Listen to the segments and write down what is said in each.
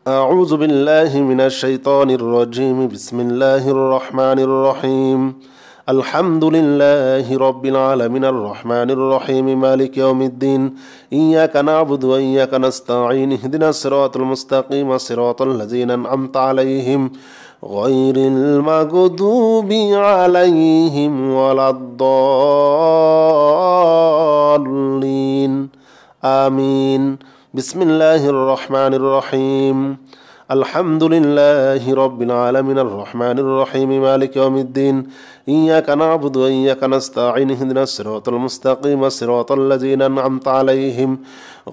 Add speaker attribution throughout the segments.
Speaker 1: أعوذ بالله من الشيطان الرجيم بسم الله الرحمن الرحيم الحمد لله رب العالمين الرحمن الرحيم مالك يوم الدين إياك نعبد وإياك نستعين اهدنا الصراط المستقيم صراط الذين أنعمت عليهم غير المغضوب عليهم ولا الضالين آمين بسم الله الرحمن الرحيم الحمد لله رب العالمين الرحمن الرحيم مالك يوم الدين إياك نعبد وإياك نستعين اهدنا الصراط المستقيم صراط الذين أنعمت عليهم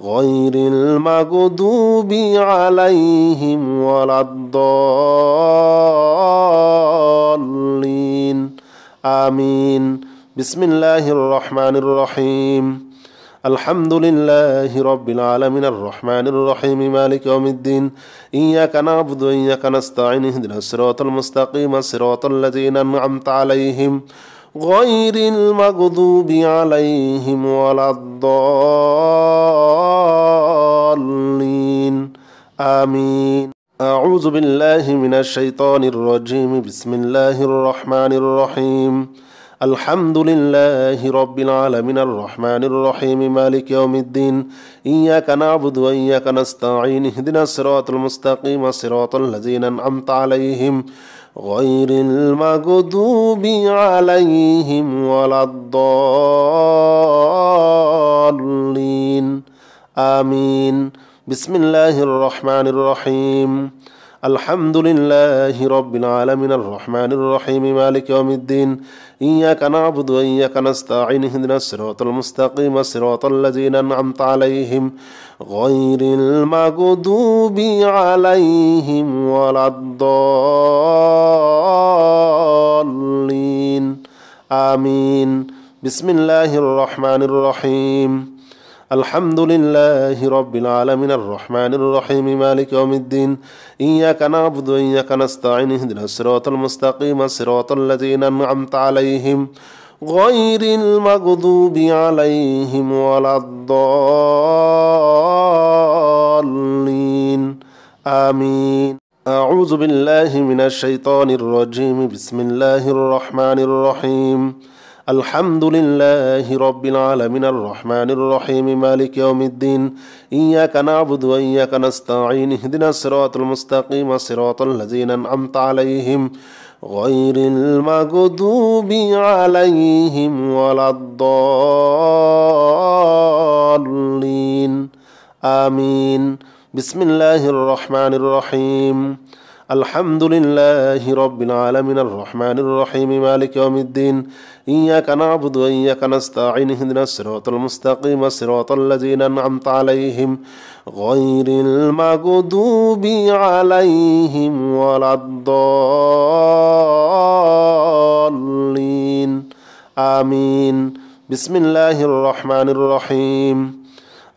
Speaker 1: غير المغضوب عليهم ولا الضالين آمين بسم الله الرحمن الرحيم الحمد لله رب العالمين الرحمن الرحيم مالك يوم الدين إياك نعبد وإياك نستعين اهدنا الصراط المستقيم صراط الذين أنعمت عليهم غير المغضوب عليهم ولا الضالين آمين أعوذ بالله من الشيطان الرجيم بسم الله الرحمن الرحيم الحمد لله رب العالمين الرحمن الرحيم مالك يوم الدين إياك نعبد وإياك نستعين اهدنا الصراط المستقيم صراط الذين أنعمت عليهم غير المغضوب عليهم ولا الضالين آمين بسم الله الرحمن الرحيم الحمد لله رب العالمين الرحمن الرحيم مالك يوم الدين إياك نعبد وإياك نستعين اهدنا الصراط المستقيم صراط الذين أنعمت عليهم غير المغضوب عليهم ولا الضالين آمين بسم الله الرحمن الرحيم الحمد لله رب العالمين الرحمن الرحيم مالك يوم الدين إياك نعبد وإياك نستعين اهدنا الصراط المستقيم صراط الذين أنعمت عليهم غير المغضوب عليهم ولا الضالين آمين أعوذ بالله من الشيطان الرجيم بسم الله الرحمن الرحيم الحمد لله رب العالمين الرحمن الرحيم مالك يوم الدين إياك نعبد وإياك نستعين اهدنا الصراط المستقيم صراط الذين أنعمت عليهم غير المغضوب عليهم ولا الضالين آمين بسم الله الرحمن الرحيم الحمد لله رب العالمين الرحمن الرحيم مالك يوم الدين إياك نعبد وإياك نستعين اهدنا الصراط المستقيم صراط الذين أنعمت عليهم غير المغضوب عليهم ولا الضالين آمين بسم الله الرحمن الرحيم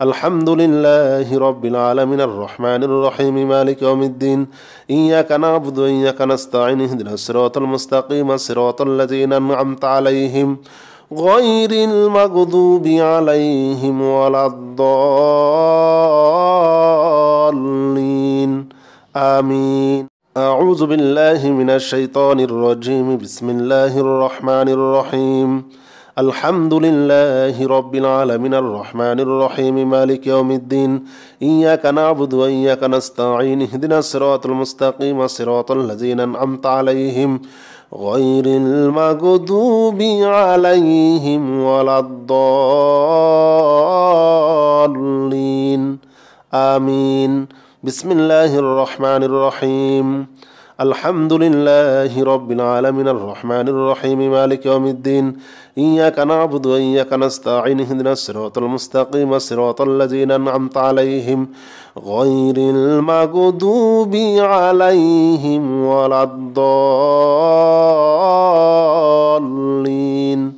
Speaker 1: الحمد لله رب العالمين الرحمن الرحيم مالك يوم الدين إياك نعبد وإياك نستعين اهدنا الصراط المستقيم صراط الذين أنعمت عليهم غير المغضوب عليهم ولا الضالين آمين أعوذ بالله من الشيطان الرجيم بسم الله الرحمن الرحيم الحمد لله رب العالمين الرحمن الرحيم مالك يوم الدين إياك نعبد وإياك نستعين اهدنا الصراط المستقيم صراط الذين أنعمت عليهم غير المغضوب عليهم ولا الضالين آمين بسم الله الرحمن الرحيم الحمد لله رب العالمين الرحمن الرحيم مالك يوم الدين إياك نعبد وإياك نستعين اهدنا الصراط المستقيم صراط الذين أنعمت عليهم غير المغضوب عليهم ولا الضالين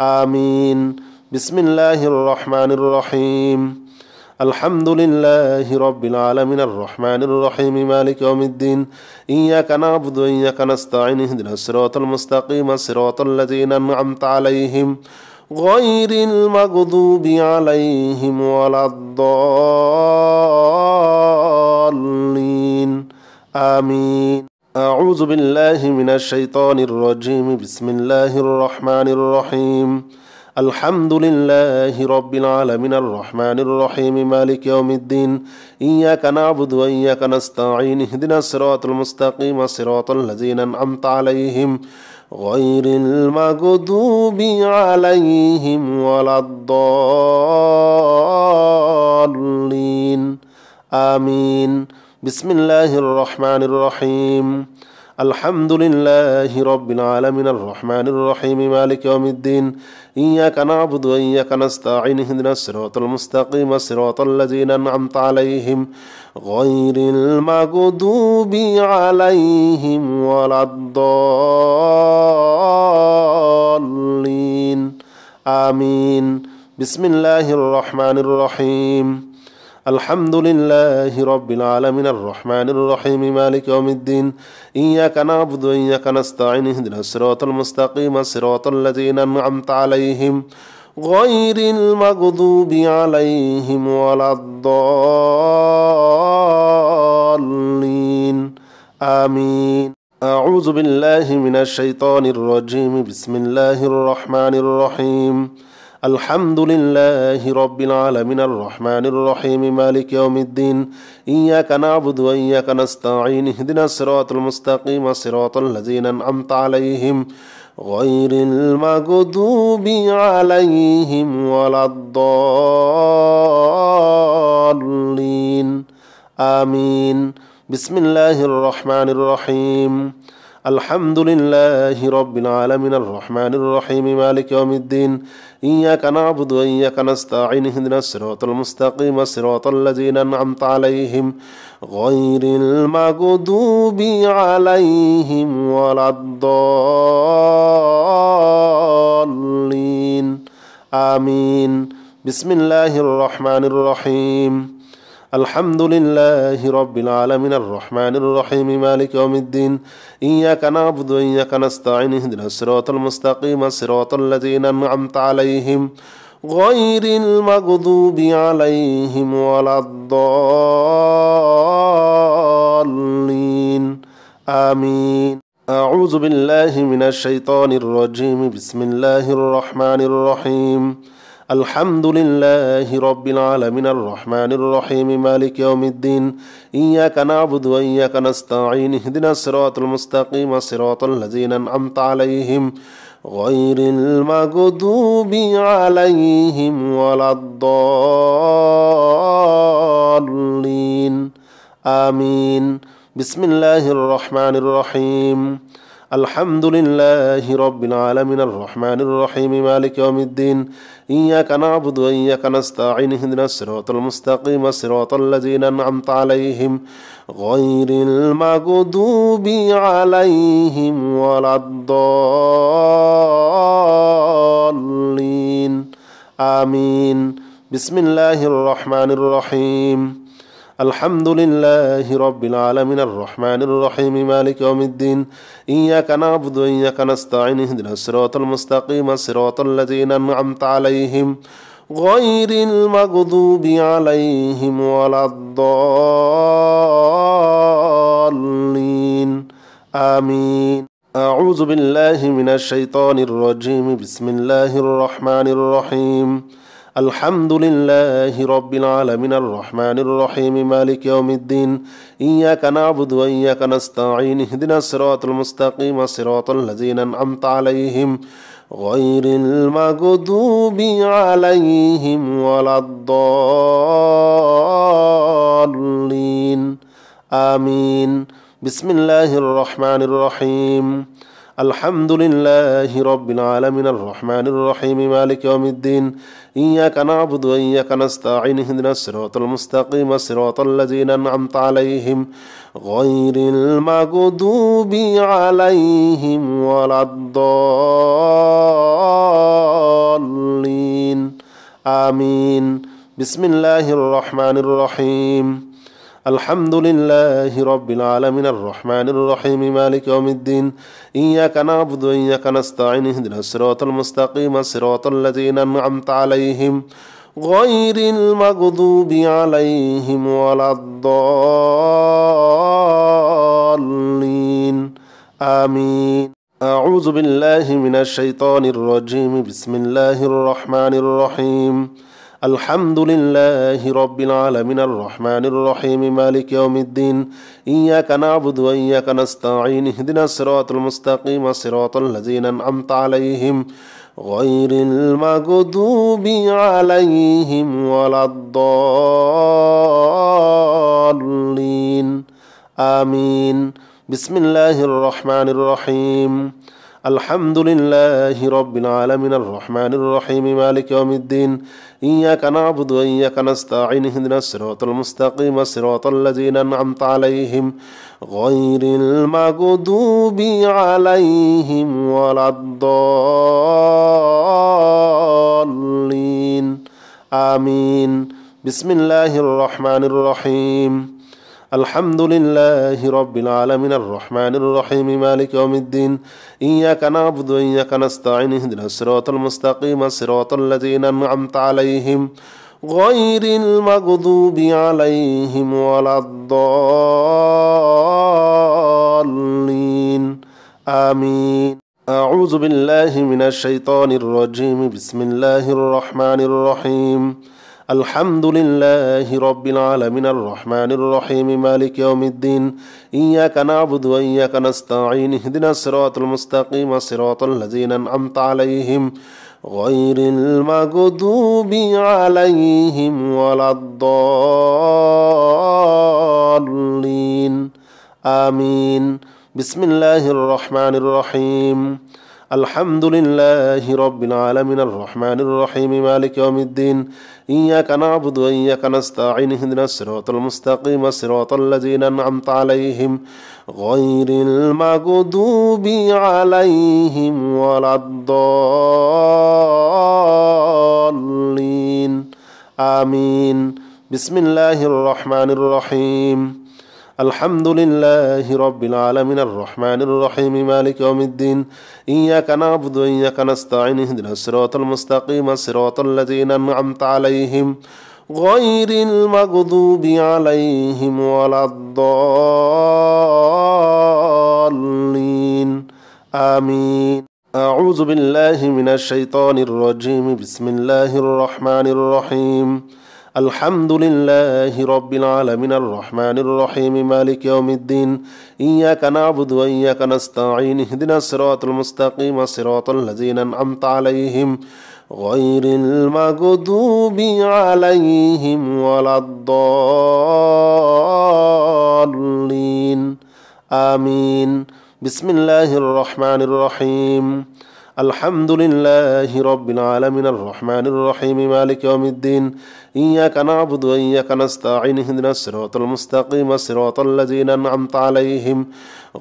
Speaker 1: آمين بسم الله الرحمن الرحيم الحمد لله رب العالمين الرحمن الرحيم مالك يوم الدين إياك نعبد وإياك نستعين اهدنا الصراط المستقيم صراط الذين أنعمت عليهم غير المغضوب عليهم ولا الضالين الضالين آمين. أعوذ بالله من الشيطان الرجيم. بسم الله الرحمن الرحيم. الحمد لله رب العالمين الرحمن الرحيم مالك يوم الدين إياك نعبد وإياك نستعين اهدنا الصراط المستقيم صراط الذين أنعمت عليهم غير المغضوب عليهم ولا الضالين آمين. بسم الله الرحمن الرحيم. الحمد لله رب العالمين الرحمن الرحيم مالك يوم الدين إياك نعبد وإياك نستعين اهدنا الصراط المستقيم صراط الذين أنعمت عليهم غير المغضوب عليهم ولا الضالين آمين. بسم الله الرحمن الرحيم. الحمد لله رب العالمين الرحمن الرحيم مالك يوم الدين إياك نعبد وإياك نستعين اهدنا الصراط المستقيم صراط الذين أنعمت عليهم غير المغضوب عليهم ولا الضالين آمين. أعوذ بالله من الشيطان الرجيم. بسم الله الرحمن الرحيم. الحمد لله رب العالمين الرحمن الرحيم مالك يوم الدين إياك نعبد وإياك نستعين اهدنا الصراط المستقيم صراط الذين أنعمت عليهم غير المغضوب عليهم ولا الضالين آمين. بسم الله الرحمن الرحيم. الحمد لله رب العالمين الرحمن الرحيم مالك يوم الدين إياك نعبد وإياك نستعين اهدنا الصراط المستقيم صراط الذين أنعمت عليهم غير المغضوب عليهم ولا الضالين آمين. بسم الله الرحمن الرحيم. الحمد لله رب العالمين الرحمن الرحيم مالك يوم الدين إياك نعبد وإياك نستعين اهدنا الصراط المستقيم صراط الذين أنعمت عليهم غير المغضوب عليهم ولا الضالين آمين. أعوذ بالله من الشيطان الرجيم. بسم الله الرحمن الرحيم. الحمد لله رب العالمين الرحمن الرحيم مالك يوم الدين إياك نعبد وإياك نستعين اهدنا الصراط المستقيم صراط الذين أنعمت عليهم غير المغضوب عليهم ولا الضالين آمين. بسم الله الرحمن الرحيم. الحمد لله رب العالمين الرحمن الرحيم مالك يوم الدين إياك نعبد وإياك نستعين اهدنا الصراط المستقيم صراط الذين أنعمت عليهم غير المغضوب عليهم ولا الضالين آمين. بسم الله الرحمن الرحيم. الحمد لله رب العالمين الرحمن الرحيم مالك يوم الدين إياك نعبد وإياك نستعين اهدنا الصراط المستقيم صراط الذين أنعمت عليهم غير المغضوب عليهم ولا الضالين آمين. أعوذ بالله من الشيطان الرجيم. بسم الله الرحمن الرحيم. الحمد لله رب العالمين الرحمن الرحيم مالك يوم الدين إياك نعبد وإياك نستعين اهدنا الصراط المستقيم صراط الذين أنعمت عليهم غير المغضوب عليهم ولا الضالين آمين. بسم الله الرحمن الرحيم. الحمد لله رب العالمين الرحمن الرحيم مالك يوم الدين إياك نعبد وإياك نستعين اهدنا الصراط المستقيم صراط الذين أنعمت عليهم غير المغضوب عليهم ولا الضالين آمين. بسم الله الرحمن الرحيم. الحمد لله رب العالمين الرحمن الرحيم مالك يوم الدين إياك نعبد وإياك نستعين اهدنا الصراط المستقيم صراط الذين أنعمت عليهم غير المغضوب عليهم ولا الضالين آمين. أعوذ بالله من الشيطان الرجيم. بسم الله الرحمن الرحيم. الحمد لله رب العالمين الرحمن الرحيم مالك يوم الدين. إياك نعبد وإياك نستعين. اهدنا الصراط المستقيم صراط الذين أنعمت عليهم غير المغضوب عليهم ولا الضالين آمين. بسم الله الرحمن الرحيم. الحمد لله رب العالمين الرحمن الرحيم مالك يوم الدين. إياك نعبد وإياك نستعين. اهدنا الصراط المستقيم صراط الذين أنعمت عليهم غير المغضوب عليهم ولا الضالين آمين. بسم الله الرحمن الرحيم. الحمد لله رب العالمين الرحمن الرحيم مالك يوم الدين. إياك نعبد وإياك نستعين. اهدنا الصراط المستقيم صراط الذين أنعمت عليهم غير المغضوب عليهم ولا الضالين آمين. أعوذ بالله من الشيطان الرجيم. بسم الله الرحمن الرحيم. الحمد لله رب العالمين الرحمن الرحيم مالك يوم الدين. إياك نعبد وإياك نستعين. اهدنا الصراط المستقيم صراط الذين أنعمت عليهم غير المغضوب عليهم ولا الضالين آمين. بسم الله الرحمن الرحيم. الحمد لله رب العالمين الرحمن الرحيم مالك يوم الدين. إياك نعبد وإياك نستعين. اهدنا الصراط المستقيم صراط الذين أنعمت عليهم غير المغضوب عليهم ولا الضالين آمين. بسم الله الرحمن الرحيم. الحمد لله رب العالمين الرحمن الرحيم مالك يوم الدين. إياك نعبد وإياك نستعين. اهدنا الصراط المستقيم صراط الذين أنعمت عليهم غير المغضوب عليهم ولا الضالين آمين. أعوذ بالله من الشيطان الرجيم. بسم الله الرحمن الرحيم. الحمد لله رب العالمين الرحمن الرحيم مالك يوم الدين. إياك نعبد وإياك نستعين. اهدنا الصراط المستقيم صراط الذين أنعمت عليهم غير المغضوب عليهم ولا الضالين آمين. بسم الله الرحمن الرحيم. الحمد لله رب العالمين الرحمن الرحيم مالك يوم الدين. إياك نعبد وإياك نستعين. اهدنا الصراط المستقيم صراط الذين أنعمت عليهم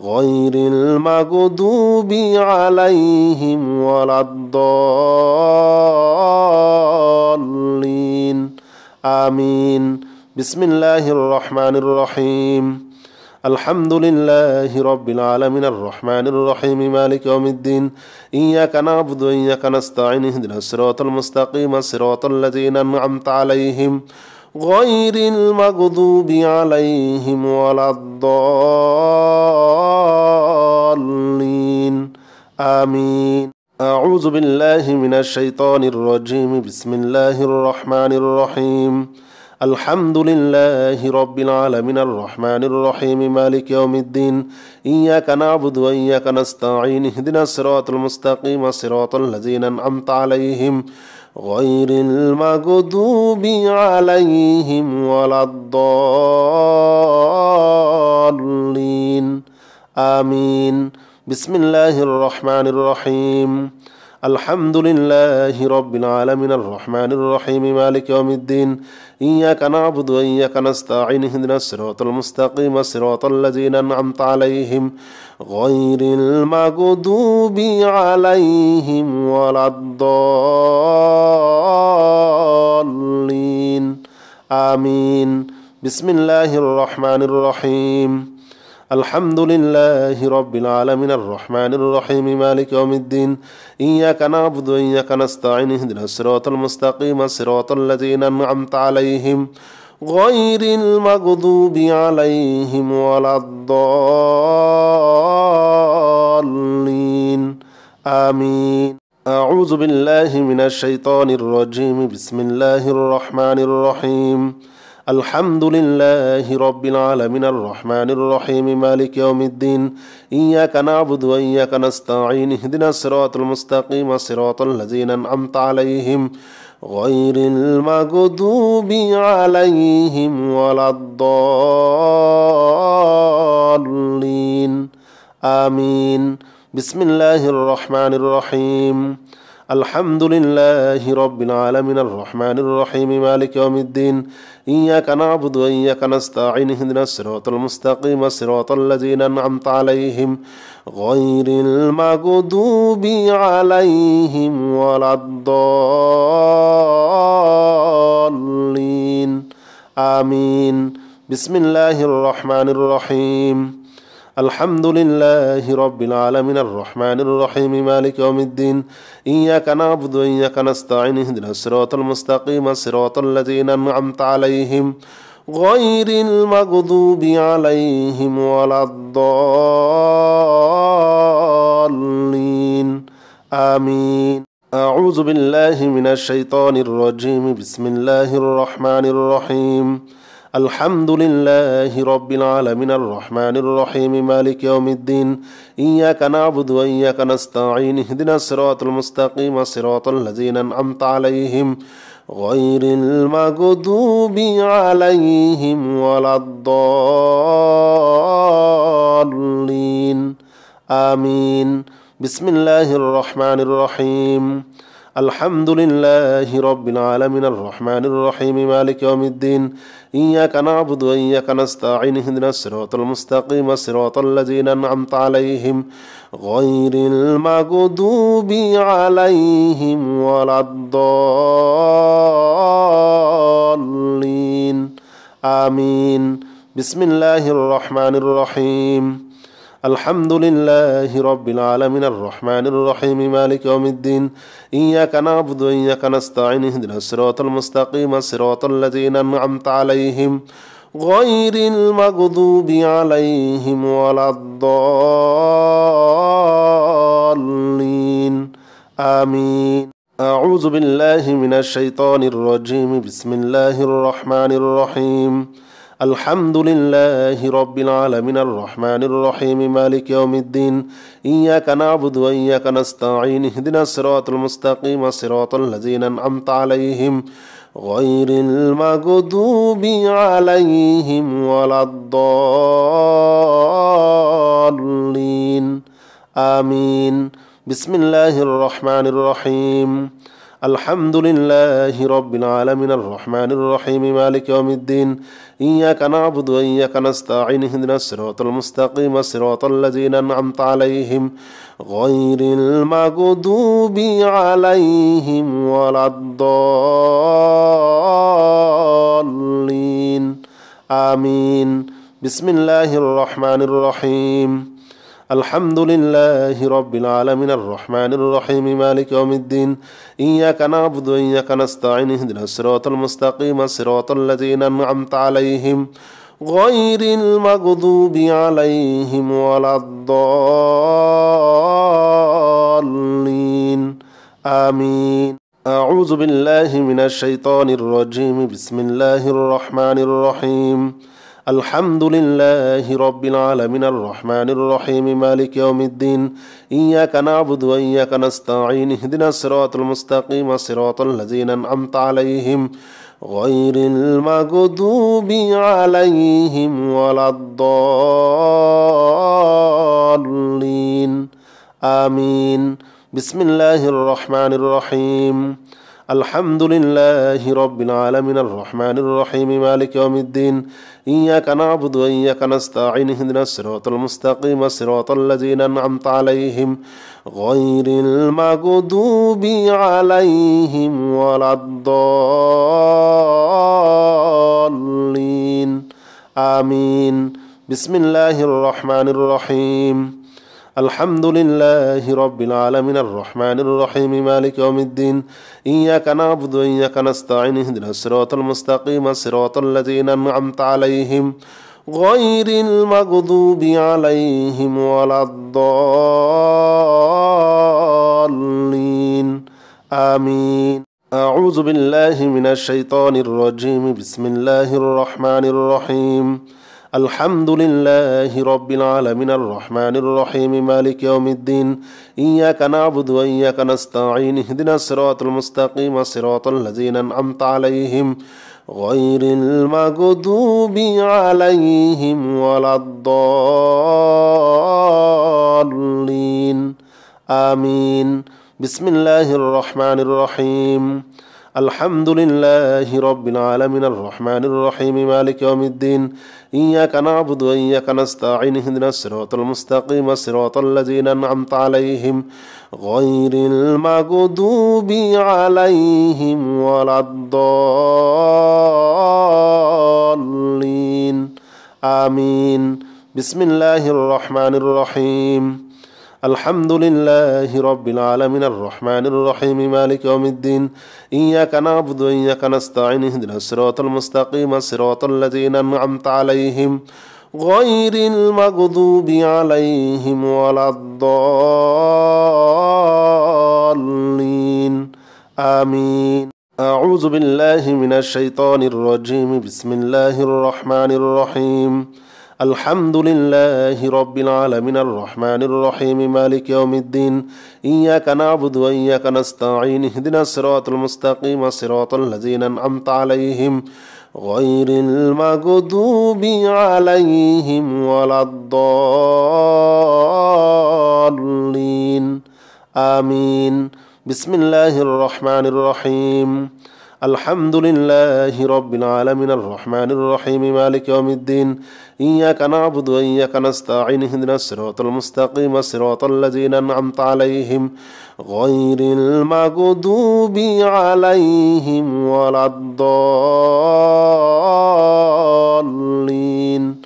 Speaker 1: غير المغضوب عليهم ولا الضالين آمين. بسم الله الرحمن الرحيم. الحمد لله رب العالمين الرحمن الرحيم مالك يوم الدين. إياك نعبد وإياك نستعين. اهدنا الصراط المستقيم صراط الذين أنعمت عليهم غير المغضوب عليهم ولا الضالين آمين. أعوذ بالله من الشيطان الرجيم. بسم الله الرحمن الرحيم. الحمد لله رب العالمين الرحمن الرحيم مالك يوم الدين. إياك نعبد وإياك نستعين. اهدنا الصراط المستقيم صراط الذين أنعمت عليهم غير المغضوب عليهم ولا الضالين آمين. بسم الله الرحمن الرحيم. الحمد لله رب العالمين الرحمن الرحيم مالك يوم الدين. إياك نعبد وإياك نستعين. اهدنا الصراط المستقيم صراط الذين أنعمت عليهم غير المغضوب عليهم ولا الضالين آمين. بسم الله الرحمن الرحيم. الحمد لله رب العالمين الرحمن الرحيم مالك يوم الدين إياك نعبد وإياك نستعين اهدنا الصراط المستقيم صراط الذين أنعمت عليهم غير المغضوب عليهم ولا الضالين آمين. أعوذ بالله من الشيطان الرجيم. بسم الله الرحمن الرحيم. الحمد لله رب العالمين الرحمن الرحيم مالك يوم الدين إياك نعبد وإياك نستعين اهدنا الصراط المستقيم صراط الذين أنعمت عليهم غير المغضوب عليهم ولا الضالين آمين. بسم الله الرحمن الرحيم. الحمد لله رب العالمين الرحمن الرحيم مالك يوم الدين إياك نعبد وإياك نستعين اهدنا الصراط المستقيم صراط الذين أنعمت عليهم غير المغضوب عليهم ولا الضالين آمين. بسم الله الرحمن الرحيم. الحمد لله رب العالمين الرحمن الرحيم مالك يوم الدين إياك نعبد وإياك نستعين اهدنا الصراط المستقيم صراط الذين أنعمت عليهم غير المغضوب عليهم ولا الضالين آمين. أعوذ بالله من الشيطان الرجيم. بسم الله الرحمن الرحيم. الحمد لله رب العالمين الرحمن الرحيم مالك يوم الدين إياك نعبد وإياك نستعين اهدنا الصراط المستقيم صراط الذين أنعمت عليهم غير المغضوب عليهم ولا الضالين آمين. بسم الله الرحمن الرحيم. الحمد لله رب العالمين الرحمن الرحيم مالك يوم الدين إياك نعبد وإياك نستعين اهدنا الصراط المستقيم صراط الذين أنعمت عليهم غير المغضوب عليهم ولا الضالين آمين. بسم الله الرحمن الرحيم. الحمد لله رب العالمين الرحمن الرحيم مالك يوم الدين إياك نعبد وإياك نستعين اهدنا الصراط المستقيم صراط الذين أنعمت عليهم غير المغضوب عليهم ولا الضالين آمين. أعوذ بالله من الشيطان الرجيم. بسم الله الرحمن الرحيم. الحمد لله رب العالمين الرحمن الرحيم مالك يوم الدين إياك نعبد وإياك نستعين اهدنا الصراط المستقيم صراط الذين أنعمت عليهم غير المغضوب عليهم ولا الضالين آمين. بسم الله الرحمن الرحيم. الحمد لله رب العالمين الرحمن الرحيم مالك يوم الدين إياك نعبد وإياك نستعين اهدنا الصراط المستقيم صراط الذين أنعمت عليهم غير المغضوب عليهم ولا الضالين آمين. بسم الله الرحمن الرحيم. الحمد لله رب العالمين الرحمن الرحيم مالك يوم الدين إياك نعبد وإياك نستعين اهدنا الصراط المستقيم صراط الذين أنعمت عليهم غير المغضوب عليهم ولا الضالين آمين. أعوذ بالله من الشيطان الرجيم. بسم الله الرحمن الرحيم. الحمد لله رب العالمين الرحمن الرحيم مالك يوم الدين إياك نعبد وإياك نستعين اهدنا الصراط المستقيم صراط الذين أنعمت عليهم غير المغضوب عليهم ولا الضالين آمين. بسم الله الرحمن الرحيم. الحمد لله رب العالمين الرحمن الرحيم مالك يوم الدين إياك نعبد وإياك نستعين اهدنا الصراط المستقيم صراط الذين أنعمت عليهم غير المغضوب عليهم ولا الضالين آمين. بسم الله الرحمن الرحيم الحمد لله رب العالمين الرحمن الرحيم مالك يوم الدين إياك نعبد وإياك نستعين اهدنا الصراط المستقيم صراط الذين أنعمت عليهم غير المغضوب عليهم ولا الضالين آمين. أعوذ بالله من الشيطان الرجيم بسم الله الرحمن الرحيم الحمد لله رب العالمين الرحمن الرحيم مالك يوم الدين إياك نعبد وإياك نستعين اهدنا الصراط المستقيم صراط الذين أنعمت عليهم غير المغضوب عليهم ولا الضالين آمين. بسم الله الرحمن الرحيم الحمد لله رب العالمين الرحمن الرحيم مالك يوم الدين إياك نعبد وإياك نستعين اهدنا الصراط المستقيم صراط الذين أنعمت عليهم غير المغضوب عليهم ولا الضالين آمين. بسم الله الرحمن الرحيم الحمد لله رب العالمين الرحمن الرحيم مالك يوم الدين إياك نعبد وإياك نستعين اهدنا الصراط المستقيم صراط الذين أنعمت عليهم غير المغضوب عليهم ولا الضالين آمين. أعوذ بالله من الشيطان الرجيم بسم الله الرحمن الرحيم الحمد لله رب العالمين الرحمن الرحيم مالك يوم الدين إياك نعبد وإياك نستعين اهدنا الصراط المستقيم صراط الذين أنعمت عليهم غير المغضوب عليهم ولا الضالين آمين. بسم الله الرحمن الرحيم الحمد لله رب العالمين الرحمن الرحيم مالك يوم الدين إياك نعبد وإياك نستعين اهدنا الصراط المستقيم صراط الذين أنعمت عليهم غير المغضوب عليهم ولا الضالين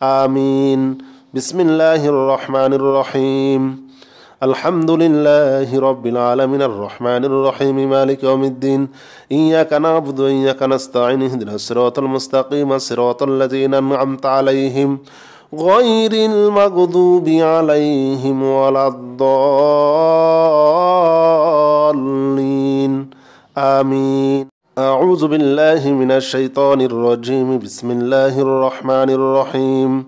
Speaker 1: آمين. بسم الله الرحمن الرحيم الحمد لله رب العالمين الرحمن الرحيم مالك يوم الدين إياك نعبد وإياك نستعين اهدنا الصراط المستقيم صراط الذين أنعمت عليهم غير المغضوب عليهم ولا الضالين آمين. أعوذ بالله من الشيطان الرجيم بسم الله الرحمن الرحيم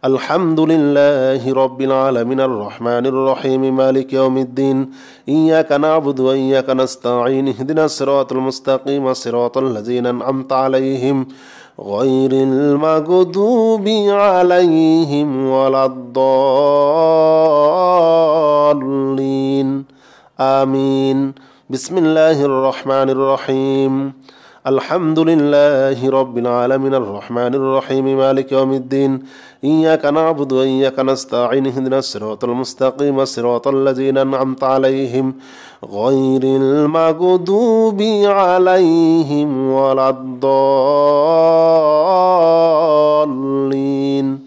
Speaker 1: الحمد لله رب العالمين الرحمن الرحيم مالك يوم الدين إياك نعبد وإياك نستعين اهدنا الصراط المستقيم صراط الذين أنعمت عليهم غير المغضوب عليهم ولا الضالين آمين. بسم الله الرحمن الرحيم الحمد لله رب العالمين الرحمن الرحيم مالك يوم الدين إياك نعبد وإياك نستعين اهدنا الصراط المستقيم صراط الذين أنعمت عليهم غير المغضوب عليهم ولا الضالين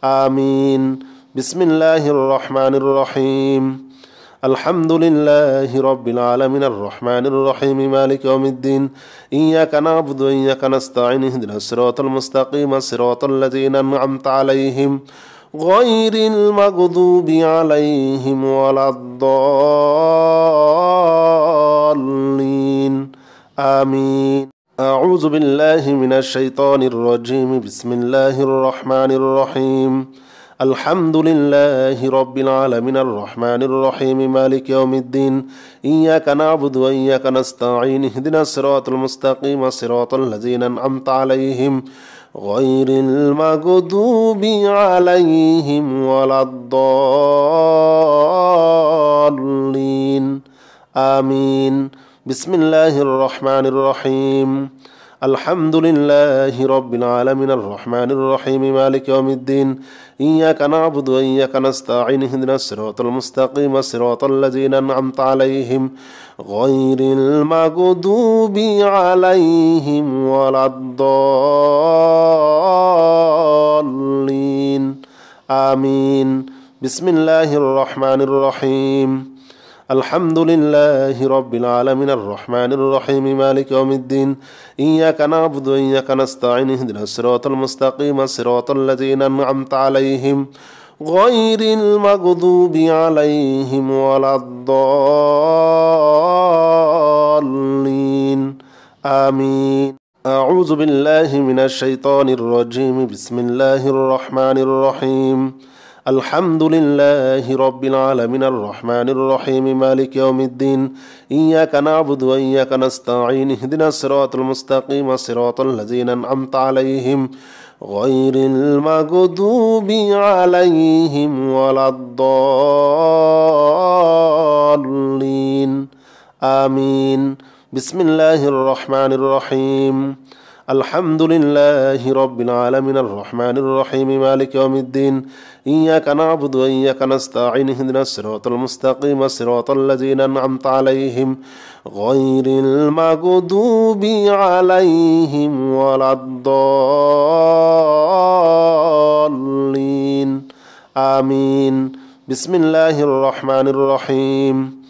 Speaker 1: آمين. بسم الله الرحمن الرحيم الحمد لله رب العالمين الرحمن الرحيم مالك يوم الدين إياك نعبد وإياك نستعين اهدنا الصراط المستقيم صراط الذين أنعمت عليهم غير المغضوب عليهم ولا الضالين آمين. أعوذ بالله من الشيطان الرجيم بسم الله الرحمن الرحيم الحمد لله رب العالمين الرحمن الرحيم مالك يوم الدين إياك نعبد وإياك نستعين اهدنا الصراط المستقيم صراط الذين أنعمت عليهم غير المغضوب عليهم ولا الضالين آمين. بسم الله الرحمن الرحيم الحمد لله رب العالمين الرحمن الرحيم مالك يوم الدين إياك نعبد وإياك نستعين اهدنا الصراط المستقيم صراط الذين أنعمت عليهم غير المغضوب عليهم ولا الضالين آمين بسم الله الرحمن الرحيم الحمد لله رب العالمين الرحمن الرحيم مالك يوم الدين إياك نعبد وإياك نستعين اهدنا الصراط المستقيم صراط الذين أنعمت عليهم غير المغضوب عليهم ولا الضالين آمين أعوذ بالله من الشيطان الرجيم بسم الله الرحمن الرحيم الحمد لله رب العالمين الرحمن الرحيم مالك يوم الدين إياك نعبد وإياك نستعين اهدنا الصراط المستقيم صراط الذين أنعمت عليهم غير المغضوب عليهم ولا الضالين آمين بسم الله الرحمن الرحيم الحمد لله رب العالمين الرحمن الرحيم مالك يوم الدين إياك نعبد وإياك نستعين اهدنا الصراط المستقيم صراط الذين أنعمت عليهم غير المغضوب عليهم ولا الضالين آمين بسم الله الرحمن الرحيم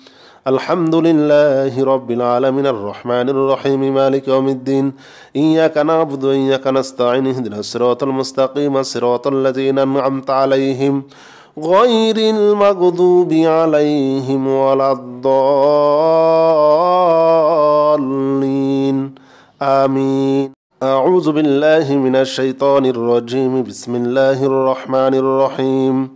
Speaker 1: الحمد لله رب العالمين الرحمن الرحيم مالك يوم الدين إياك نعبد وإياك نستعين اهدنا الصراط المستقيم صراط الذين أنعمت عليهم غير المغضوب عليهم ولا الضالين آمين أعوذ بالله من الشيطان الرجيم بسم الله الرحمن الرحيم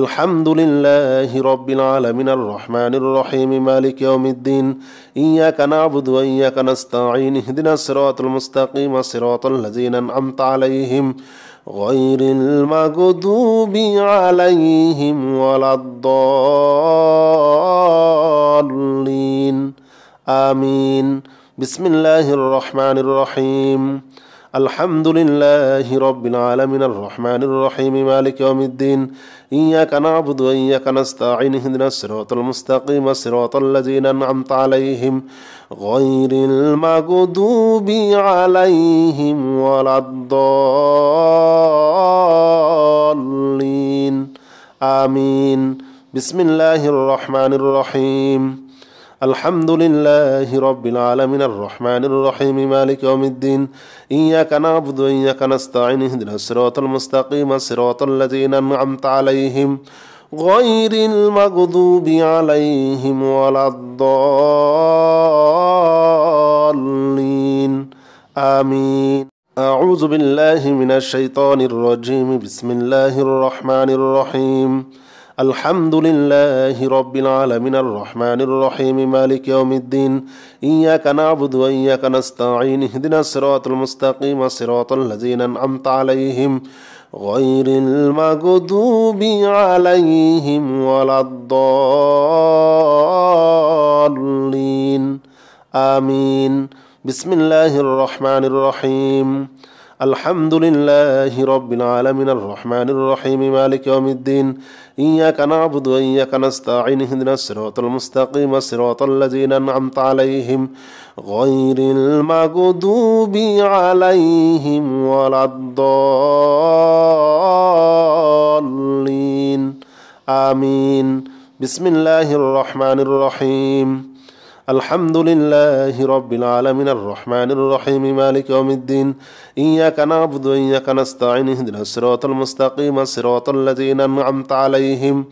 Speaker 1: الحمد لله رب العالمين الرحمن الرحيم مالك يوم الدين إياك نعبد وإياك نستعين اهدنا الصراط المستقيم صراط الذين أنعمت عليهم غير المغضوب عليهم ولا الضالين آمين بسم الله الرحمن الرحيم الحمد لله رب العالمين الرحمن الرحيم مالك يوم الدين إياك نعبد وإياك نستعين اهدنا الصراط المستقيم صراط الذين أنعمت عليهم غير المغضوب عليهم ولا الضالين آمين بسم الله الرحمن الرحيم الحمد لله رب العالمين الرحمن الرحيم مالك يوم الدين إياك نعبد وإياك نستعين اهدنا الصراط المستقيم صراط الذين أنعمت عليهم غير المغضوب عليهم ولا الضالين آمين أعوذ بالله من الشيطان الرجيم بسم الله الرحمن الرحيم الحمد لله رب العالمين الرحمن الرحيم مالك يوم الدين إياك نعبد وإياك نستعين اهدنا الصراط المستقيم صراط الذين أنعمت عليهم غير المغضوب عليهم ولا الضالين آمين بسم الله الرحمن الرحيم الحمد لله رب العالمين الرحمن الرحيم مالك يوم الدين إياك نعبد وإياك نستعين اهدنا الصراط المستقيم صراط الذين أنعمت عليهم غير المغضوب عليهم ولا الضالين آمين بسم الله الرحمن الرحيم الحمد لله رب العالمين الرحمن الرحيم مالك يوم الدين إياك نعبد وإياك نستعين اهدنا الصراط المستقيم صراط الذين أنعمت عليهم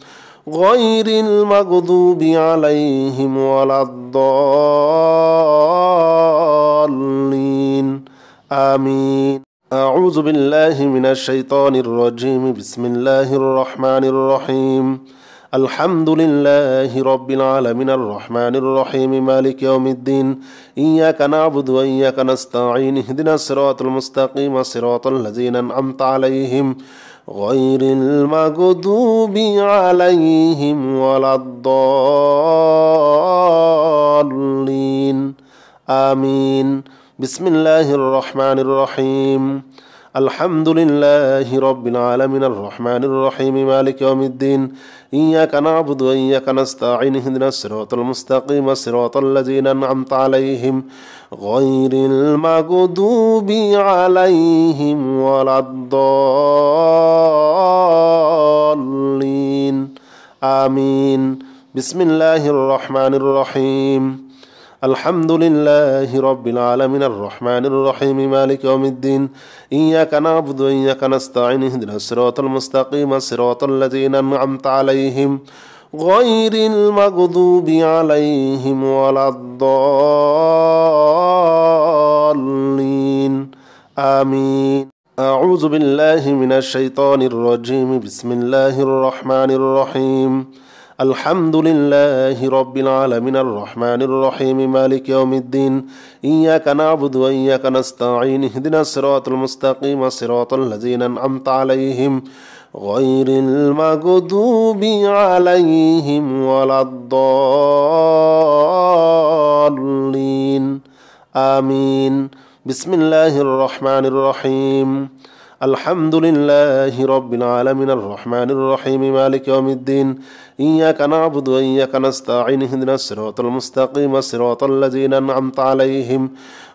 Speaker 1: غير المغضوب عليهم ولا الضالين آمين أعوذ بالله من الشيطان الرجيم بسم الله الرحمن الرحيم الحمد لله رب العالمين الرحمن الرحيم مالك يوم الدين إياك نعبد وإياك نستعين اهدنا الصراط المستقيم صراط الذين أنعمت عليهم غير المغضوب عليهم ولا الضالين آمين بسم الله الرحمن الرحيم الحمد لله رب العالمين الرحمن الرحيم مالك يوم الدين إياك نعبد وإياك نستعين اهدنا الصراط المستقيم صراط الذين أنعمت عليهم غير المغضوب عليهم ولا الضالين آمين بسم الله الرحمن الرحيم الحمد لله رب العالمين الرحمن الرحيم مالك يوم الدين إياك نعبد وإياك نستعين اهدنا الصراط المستقيم صراط الذين أنعمت عليهم غير المغضوب عليهم ولا الضالين آمين أعوذ بالله من الشيطان الرجيم بسم الله الرحمن الرحيم الحمد لله رب العالمين الرحمن الرحيم مالك يوم الدين إياك نعبد وإياك نستعين اهدنا الصراط المستقيم صراط الذين أنعمت عليهم غير المغضوب عليهم ولا الضالين آمين بسم الله الرحمن الرحيم الحمد لله رب العالمين الرحمن الرحيم مالك يوم الدين إياك نعبد وإياك نستعين اهدنا الصراط المستقيم صراط الذين أنعمت عليهم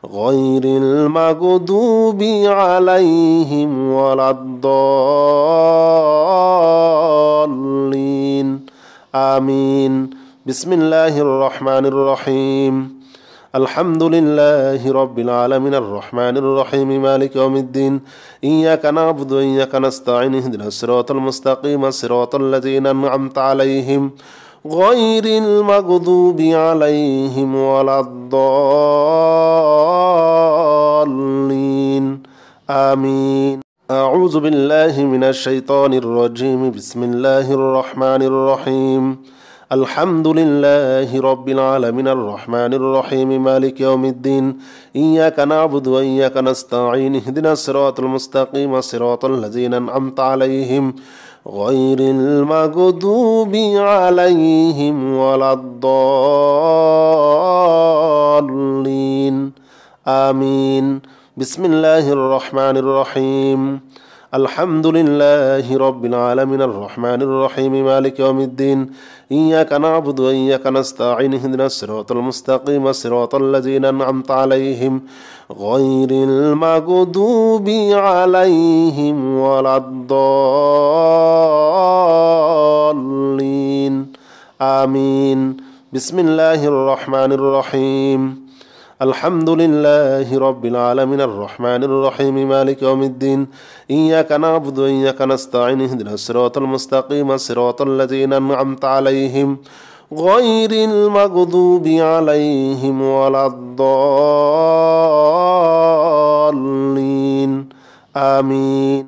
Speaker 1: غير المغضوب عليهم ولا الضالين آمين بسم الله الرحمن الرحيم الحمد لله رب العالمين الرحمن الرحيم مالك يوم الدين إياك نعبد وإياك نستعين اهدنا الصراط المستقيم صراط الذين أنعمت عليهم غير المغضوب عليهم ولا الضالين آمين أعوذ بالله من الشيطان الرجيم بسم الله الرحمن الرحيم الحمد لله رب العالمين الرحمن الرحيم مالك يوم الدين إياك نعبد وإياك نستعين اهدنا الصراط المستقيم صراط الذين أنعمت عليهم غير المغضوب عليهم ولا الضالين آمين بسم الله الرحمن الرحيم الحمد لله رب العالمين الرحمن الرحيم مالك يوم الدين إياك نعبد وإياك نستعين اهدنا الصراط المستقيم صراط الذين أنعمت عليهم غير المغضوب عليهم ولا الضالين آمين بسم الله الرحمن الرحيم الحمد لله رب العالمين الرحمن الرحيم مالك يوم الدين إياك نعبد وإياك نستعين اهدنا الصراط المستقيم صراط الذين أنعمت عليهم غير المغضوب عليهم ولا الضالين آمين